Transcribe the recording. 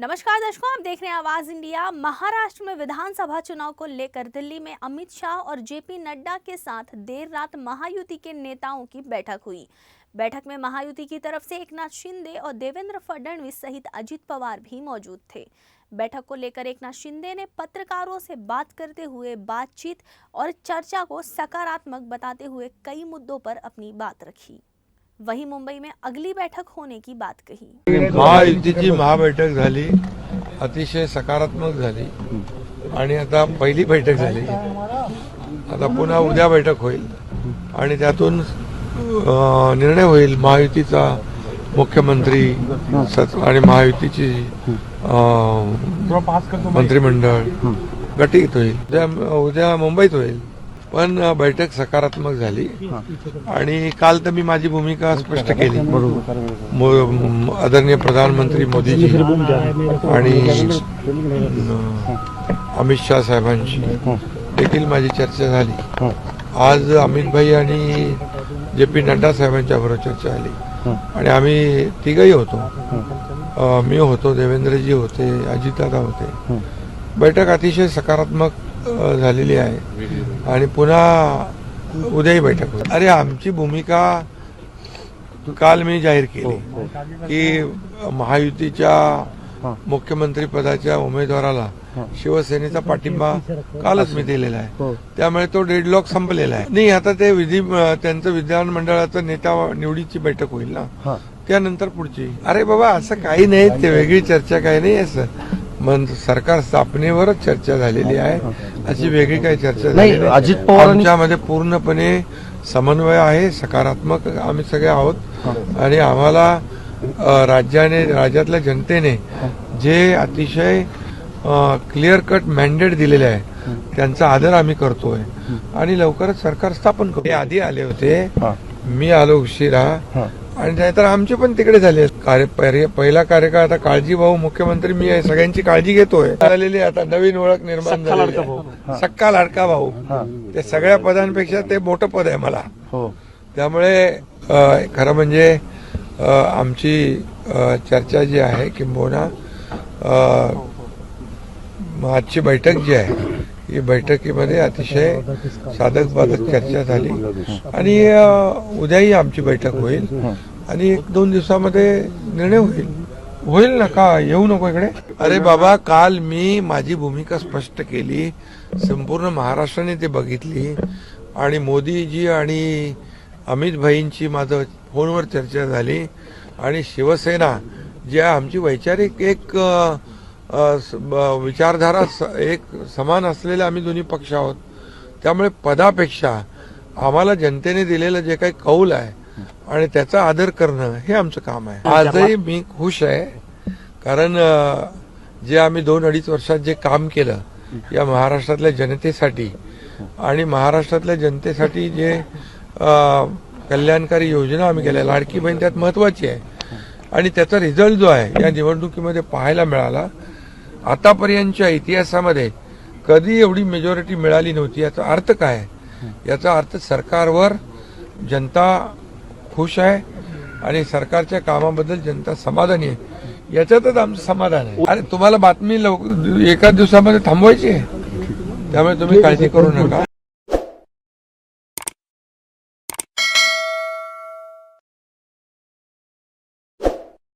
नमस्कार दर्शकों, आप देख रहे हैं आवाज इंडिया। महाराष्ट्र में विधानसभा चुनाव को लेकर दिल्ली में अमित शाह और जेपी नड्डा के साथ देर रात महायुति के नेताओं की बैठक हुई। बैठक में महायुति की तरफ से एकनाथ शिंदे और देवेंद्र फडणवीस सहित अजित पवार भी मौजूद थे। बैठक को लेकर एकनाथ शिंदे ने पत्रकारों से बात करते हुए बातचीत और चर्चा को सकारात्मक बताते हुए कई मुद्दों पर अपनी बात रखी। वहीं मुंबई में अगली बैठक होने की बात कही। महायुतीची महाबैठक झाली, अतिशय सकारात्मक झाली आणि आता पहिली बैठक झाली। आता पुन्हा उद्या बैठक होईल आणि त्यातून निर्णय होईल महायुतीचा मुख्यमंत्री आणि महायुतीची मंत्रिमंडळ गटित होईल। उद्या मुंबईत होईल, पण बैठक सकारात्मक झाली आणि काल तर मी माझी भूमिका स्पष्ट केली। आदरणीय प्रधानमंत्री मोदीजी आणि अमित शाह साहेबांशी देखील माझी चर्चा झाली। आज अमित भाई आणि जेपी नड्डा साहेबांच्या बरोबर चर्चा झाली आणि आम्ही तिघही होतो। मी होतो, देवेंद्रजी होते, अजितदादा होते। बैठक अतिशय सकारात्मक झालेली आहे आणि पुन्हा उद्याही बैठक होईल। अरे आमची भूमिका काल मी जाहीर केली की महायुतीच्या मुख्यमंत्री पदाच्या उमेदवाराला शिवसेनेचा पाठिंबा कालच मी दिलेला आहे, त्यामुळे तो डेडलॉक संपलेला आहे। नाही, आता ते त्यांचं विधानमंडळाचं नेता निवडीची बैठक होईल ना, त्यानंतर पुढची। अरे बाबा, असं काही नाही, ते वेगळी चर्चा काही नाही। असं सरकार स्थापनेवरच चर्चा झालेली आहे, अशी वेगळी काही चर्चा झाली नाही। अजित पवार आमच्यामध्ये पूर्णपणे समन्वय आहे, सकारात्मक आम्ही सगळे आहोत आणि आम्हाला राज्यातल्या जनतेने जे अतिशय क्लिअर कट मॅन्डेट दिलेले आहे त्यांचा आदर आम्ही करतोय आणि लवकरच सरकार स्थापन करू। ते आधी आले होते, मी आलो उशिरा आणि त्यानंतर आमचे पण तिकडे झाले पहिला कार्यकाळ। आता काळजी भाऊ मुख्यमंत्री मी आहे, सगळ्यांची काळजी घेतोय। आलेली आता नवीन ओळख निर्माण झाली, सक्का लाडका भाऊ। ते सगळ्या पदांपेक्षा ते मोठं पद आहे मला, त्यामुळे खरं म्हणजे आमची चर्चा जी आहे किंबहुना आजची बैठक जी आहे ही बैठकीमध्ये अतिशय साधक बाधक चर्चा झाली आणि उद्याही आमची बैठक होईल आणि 1-2 दिवसामध्ये निर्णय होईल ना। का येऊ नको इकडे? अरे बाबा, काल मी माझी भूमिका स्पष्ट केली, संपूर्ण महाराष्ट्राने ते बघितली आणि मोदीजी आणि अमित भाईंची माझं फोनवर चर्चा झाली आणि शिवसेना जी आहे आमची वैचारिक एक विचारधारा एक समान असलेले आम्ही दोन्ही पक्ष आहोत, त्यामुळे पदापेक्षा आम्हाला जनतेने दिलेलं जे काही कौल आहे आणि त्याचा आदर करणं हे आमचं काम आहे। आजही मी खुश आहे, कारण जे आम्ही 2-2.5 वर्षात जे काम केलं या महाराष्ट्रातल्या जनतेसाठी आणि महाराष्ट्रातल्या जनतेसाठी जे कल्याणकारी योजना आम्ही केल्या, लाडकी बहीण त्यात महत्वाची आहे आणि त्याचा रिझल्ट जो आहे या निवडणुकीमध्ये पाहायला मिळाला। आतापर्यंतच्या इतिहासामध्ये कधी एवढी मेजॉरिटी मिळाली नव्हती। याचा अर्थ काय? याचा अर्थ सरकारवर जनता खुश आहे आणि सरकारच्या कामाबद्दल जनता समाधानी आहे, याच्यातच आमचं समाधान आहे। अरे तुम्हाला बातमी एका दिवसामध्ये थांबवायची आहे, त्यामुळे तुम्ही काळजी करू नका।